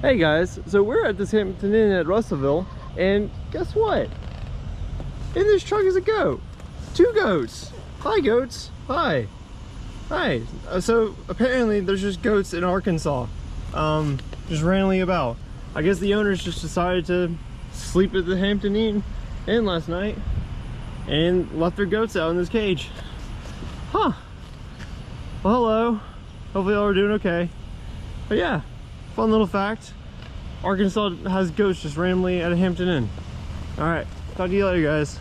Hey guys, so we're at this Hampton Inn at Russellville, and guess what? In this truck is a goat. 2 goats. Hi goats. Hi. Hi. So apparently there's just goats in Arkansas, just randomly about. I guess the owners just decided to sleep at the Hampton Inn last night and left their goats out in this cage. Huh. Well, hello. Hopefully y'all are doing okay. But yeah, fun little fact. Arkansas has goats just randomly at a Hampton Inn. All right, talk to you later, guys.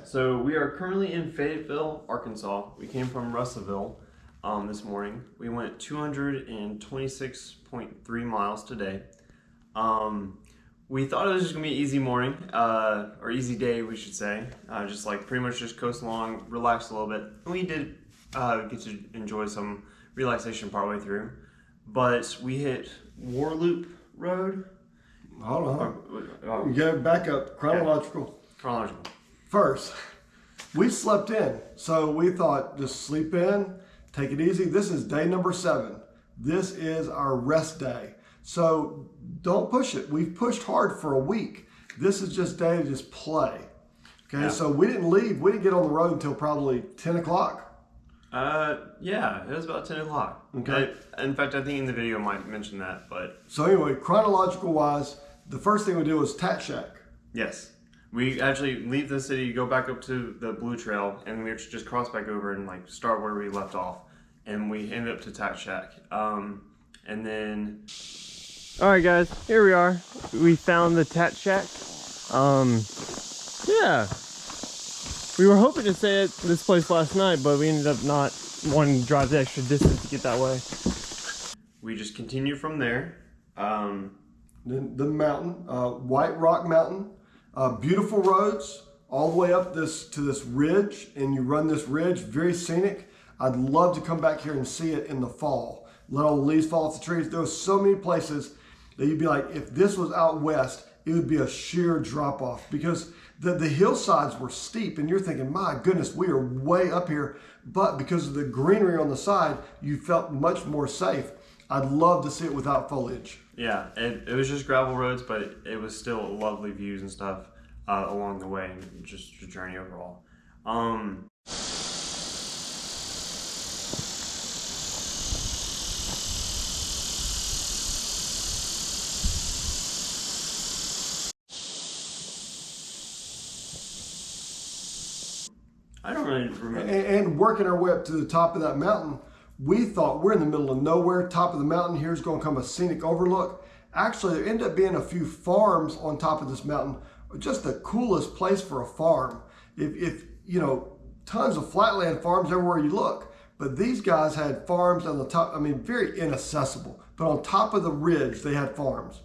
So we are currently in Fayetteville, Arkansas. We came from Russellville this morning. We went 226.3 miles today. We thought it was just gonna be an easy morning, or easy day, we should say. Just like pretty much just coast along, relax a little bit. And we did get to enjoy some relaxation partway through. But we hit Warloop Road. Hold on. You gotta back up, chronological. Okay. Chronological. First, we slept in, so we thought just sleep in, take it easy. This is day number 7. This is our rest day. So don't push it. We've pushed hard for a week. This is just day to just play. Okay, yeah. So we didn't leave. We didn't get on the road until probably 10 o'clock. Yeah, it was about 10 o'clock. Okay. In fact, I think in the video I might mention that, but. So anyway, chronological wise, the first thing we did was TAT Shack. Yes. We actually leave the city, go back up to the Blue Trail, and we just cross back over and like start where we left off. And we ended up to TAT Shack. And then... Alright guys, here we are. We found the TAT Shack. Yeah. We were hoping to stay at this place last night, but we ended up not wanting to drive the extra distance to get that way. We just continue from there. The mountain, White Rock Mountain. Beautiful roads all the way up to this ridge, and you run this ridge, very scenic. I'd love to come back here and see it in the fall. Let all the leaves fall off the trees. There are so many places that you'd be like, if this was out west, it would be a sheer drop off because the hillsides were steep and you're thinking, my goodness, we are way up here. But because of the greenery on the side, you felt much more safe. I'd love to see it without foliage. Yeah, it was just gravel roads, but it was still lovely views and stuff along the way, and just the journey overall. I don't really remember. And working our way up to the top of that mountain, we thought we're in the middle of nowhere, top of the mountain, here's going to come a scenic overlook. Actually, there ended up being a few farms on top of this mountain, just the coolest place for a farm. If you know, tons of flatland farms everywhere you look, but these guys had farms on the top, I mean, very inaccessible, but on top of the ridge, they had farms,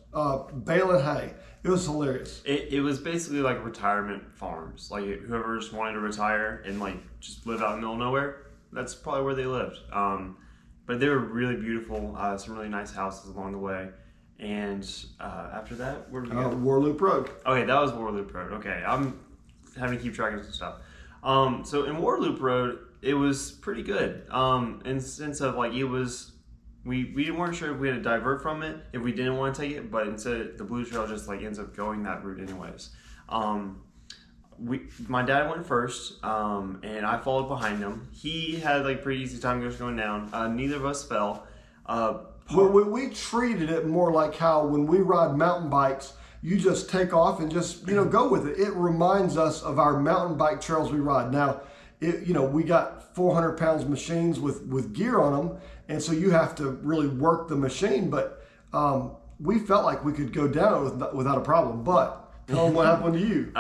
baling hay. It was hilarious. It was basically like retirement farms, like whoever just wanted to retire and like just live out in the middle of nowhere. That's probably where they lived. But they were really beautiful, some really nice houses along the way. And after that, where did we go? Warloop Road. Okay, that was Warloop Road. Okay, I'm having to keep track of some stuff. So in Warloop Road, it was pretty good. In the sense of like, it was, we weren't sure if we had to divert from it, if we didn't want to take it, but instead the Blue Trail just like ends up going that route anyways. My dad went first, and I followed behind him. He had like pretty easy time just going down. Neither of us fell. Well, we treated it more like how when we ride mountain bikes, you just take off and just, you know, go with it. It reminds us of our mountain bike trails we ride. Now, you know, we got 400 pounds machines with gear on them, and so you have to really work the machine, but we felt like we could go down without a problem. But tell them what happened to you.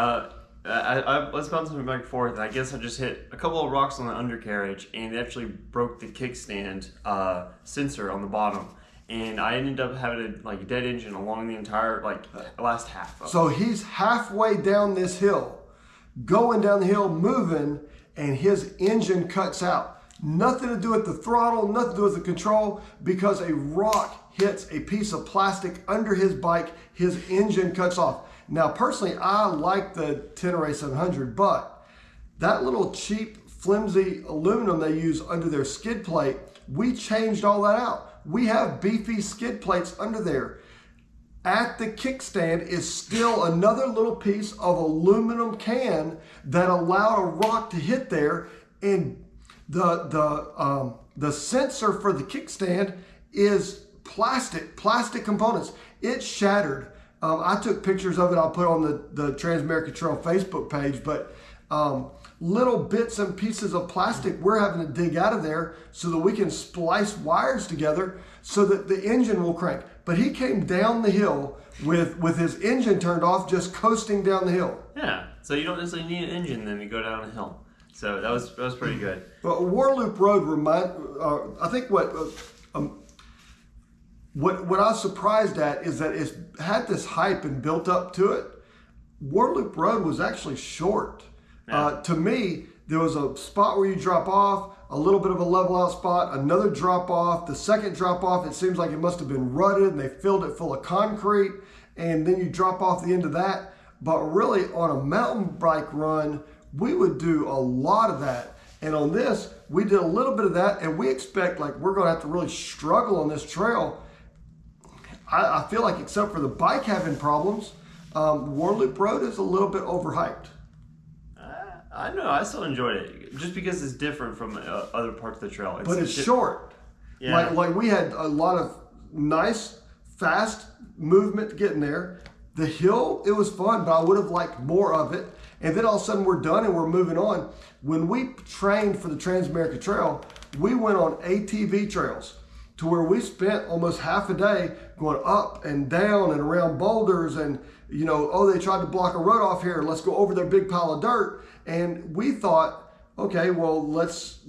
I was bouncing back and forth, and I guess I just hit a couple of rocks on the undercarriage, and it actually broke the kickstand sensor on the bottom. and I ended up having a dead engine along the entire last half. So he's halfway down this hill, going down the hill, moving, and his engine cuts out. Nothing to do with the throttle, nothing to do with the control, because a rock hits a piece of plastic under his bike, his engine cuts off. Now, personally, I like the Tenere 700, but that little cheap, flimsy aluminum they use under their skid plate, we changed all that out. We have beefy skid plates under there. At the kickstand is still another little piece of aluminum can that allowed a rock to hit there, and the sensor for the kickstand is plastic components. It shattered. I took pictures of it. I'll put on the Trans-American Trail Facebook page, but little bits and pieces of plastic we're having to dig out of there so that we can splice wires together so that the engine will crank. But he came down the hill with his engine turned off, just coasting down the hill. Yeah, so you don't necessarily need an engine then to go down a hill. So that was pretty good. But Warloop Road I think what I was surprised at is that it's had this hype and built up to it. Warloop Road was actually short. Yeah. To me, there was a spot where you drop off, a little bit of a level out spot, another drop off. The second drop off, it seems like it must have been rutted and they filled it full of concrete, and then you drop off the end of that. But really, on a mountain bike run, we would do a lot of that. And on this, we did a little bit of that, and we expect we're going to have to really struggle on this trail. I feel like, except for the bike having problems, Warloop Road is a little bit overhyped. I know, I still enjoyed it, just because it's different from other parts of the trail. But it's short. Yeah. Like we had a lot of nice, fast movement getting there. The hill, it was fun, but I would have liked more of it. And then all of a sudden we're done and we're moving on. When we trained for the Trans-American Trail, we went on ATV Trails, to where we spent almost half a day going up and down and around boulders, and they tried to block a road off here, let's go over their big pile of dirt. And we thought, okay, well, let's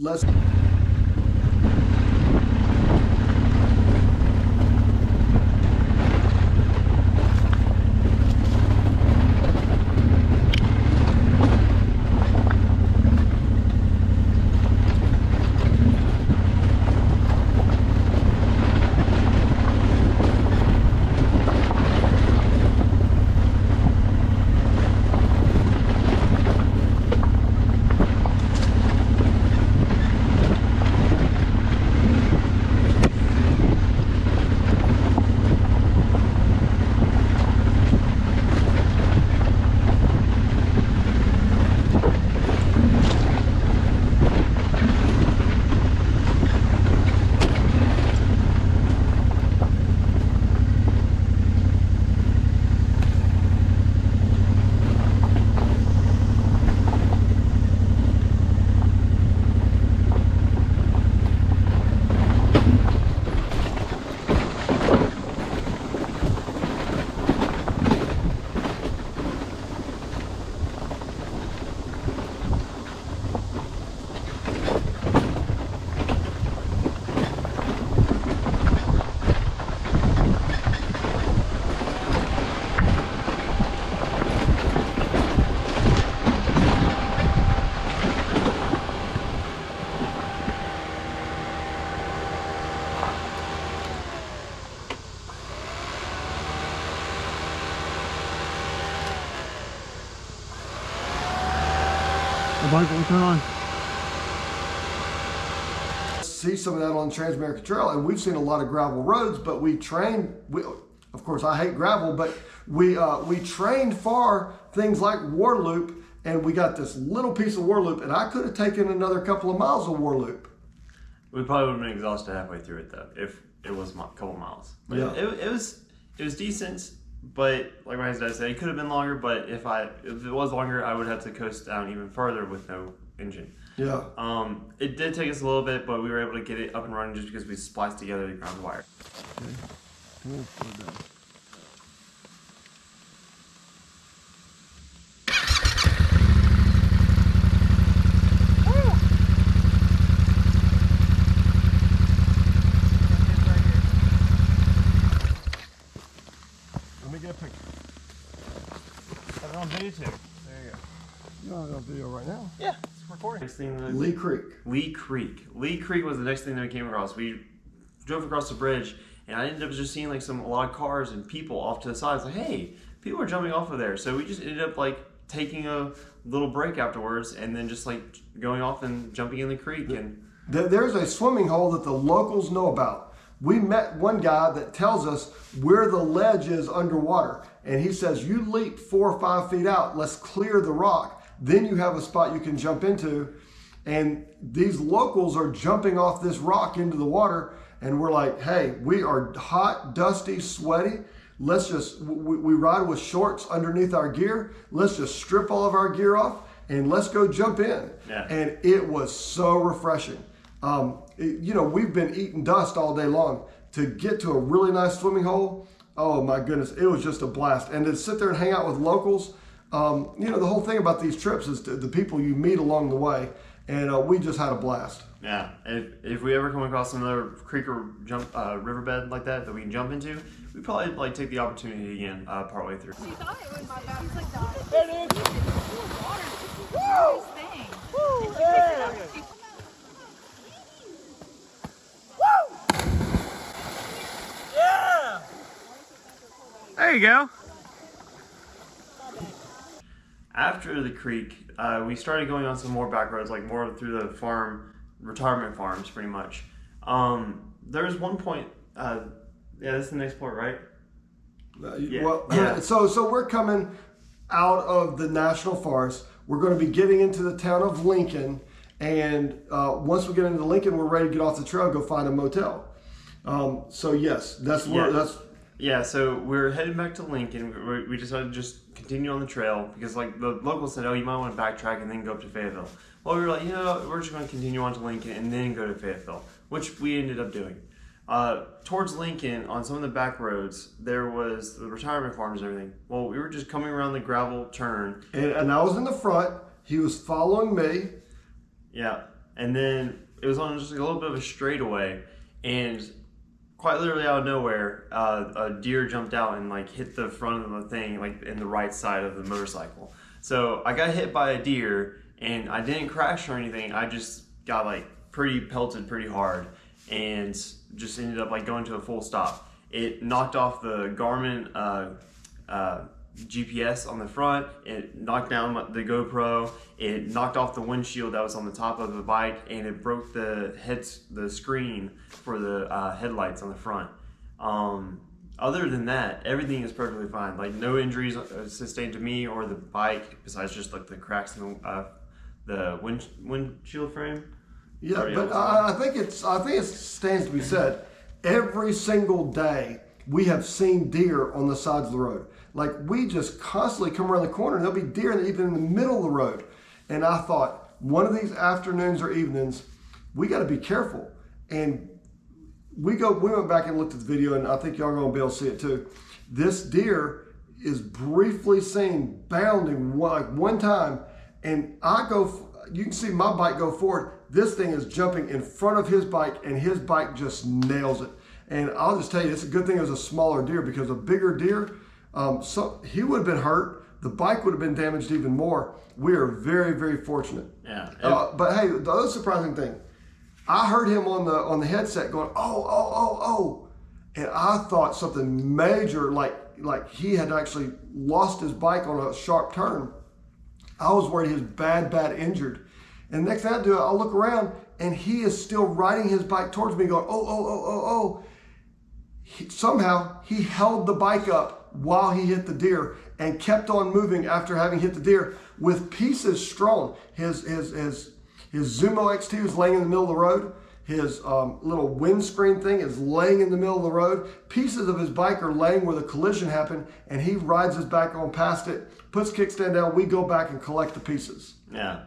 bike won't turn on. see some of that on the Trans-American Trail, and we've seen a lot of gravel roads, but we trained, of course I hate gravel, but we trained for things like Warloop, and we got this little piece of Warloop, and I could have taken another couple of miles of Warloop. We probably would have been exhausted halfway through it though, if it was a couple miles. But yeah. It was decent, but like my dad said, it could have been longer. But if it was longer, I would have to coast down even further with no engine. Yeah. It did take us a little bit, but we were able to get it up and running just because we spliced together the ground wire. Okay. Cool. Well done. get a picture. Have it on video too. There you go. You don't have it on video right now. Yeah, it's recording. Next thing Lee Creek. Lee Creek. Lee Creek was the next thing that we came across. We drove across the bridge, and I ended up just seeing like a lot of cars and people off to the side. It's like, hey, people are jumping off of there. So we just ended up like taking a little break afterwards, and then just like going off and jumping in the creek. And there's a swimming hole that the locals know about. We met one guy that tells us where the ledge is underwater, and he says, you leap 4 or 5 feet out, let's clear the rock. Then you have a spot you can jump into. And these locals are jumping off this rock into the water, and we're like, hey, we are hot, dusty, sweaty. Let's just, we ride with shorts underneath our gear. Let's just strip all of our gear off and let's go jump in. Yeah. And it was so refreshing. You know, we've been eating dust all day long. To get to a really nice swimming hole, oh my goodness, it was just a blast. And to sit there and hang out with locals, you know, the whole thing about these trips is the people you meet along the way. And we just had a blast. yeah, if we ever come across another creek or riverbed like that we can jump into, we probably like take the opportunity again partway through. She thought it was my bad. He's like, no. There it is. Water. Woo! Thing. Woo! Yeah. Woo! Yeah! There you go. After the creek, we started going on some more back roads, like more through the retirement farms, pretty much. There was one point, yeah, that's the next point, right? Yeah. Well, yeah. So we're coming out of the National Forest. We're going to be getting into the town of Lincoln, and once we get into Lincoln, we're ready to get off the trail and go find a motel. So yes, that's where that's. Yeah, so we're heading back to Lincoln. We decided to just continue on the trail because like the locals said, oh, you might want to backtrack and then go up to Fayetteville. Well, we were like, you know, we're just going to continue on to Lincoln and then go to Fayetteville, which we ended up doing. Towards Lincoln, on some of the back roads, there was the retirement farms and everything. Well, we were just coming around the gravel turn. And I was in the front. He was following me. Yeah, and then it was on just a little bit of a straightaway, and quite literally out of nowhere, a deer jumped out and like hit the front of the thing, like in the right side of the motorcycle. So I got hit by a deer, and I didn't crash or anything. I just got like pelted pretty hard, and just ended up like going to a full stop. It knocked off the Garmin GPS on the front. It knocked down the GoPro. It knocked off the windshield that was on the top of the bike, and it broke the screen for the headlights on the front. Other than that, everything is perfectly fine. Like no injuries sustained to me or the bike, besides just like the cracks in the windshield frame. Yeah, but I think it stands to be said. Every single day we have seen deer on the sides of the road. Like we just constantly come around the corner and there'll be deer even in the middle of the road. And I thought one of these afternoons or evenings, we got to be careful. And we went back and looked at the video, and I think y'all are going to be able to see it too. This deer is briefly seen bounding like one time, and you can see my bike go forward. This thing is jumping in front of his bike, and his bike just nails it. And I'll just tell you, it's a good thing it was a smaller deer, because a bigger deer, so he would have been hurt. The bike would have been damaged even more. We are very, very fortunate. Yeah. But hey, the other surprising thing, I heard him on the headset going, oh, and I thought something major, like he had actually lost his bike on a sharp turn. I was worried he was bad injured. And the next thing I do, I look around, and he is still riding his bike towards me, going, oh. Somehow he held the bike up while he hit the deer and kept on moving after having hit the deer with pieces strewn. His Zumo XT was laying in the middle of the road. His little windscreen thing is laying in the middle of the road. Pieces of his bike are laying where the collision happened, and he rides his bike on past it, puts kickstand down. We go back and collect the pieces. Yeah.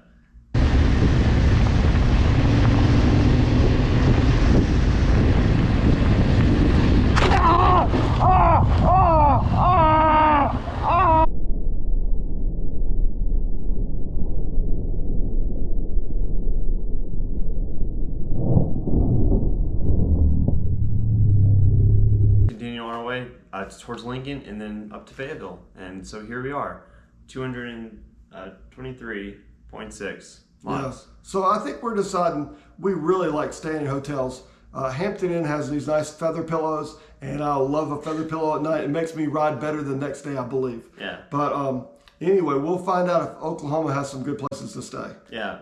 Continue on our way. way towards Lincoln and then up to Fayetteville. And so here we are, 223.6 miles. Yeah. So I think we're deciding we really like staying in hotels. Hampton Inn has these nice feather pillows, and I love a feather pillow at night. It makes me ride better the next day, I believe. Yeah. But anyway, we'll find out if Oklahoma has some good places to stay. Yeah.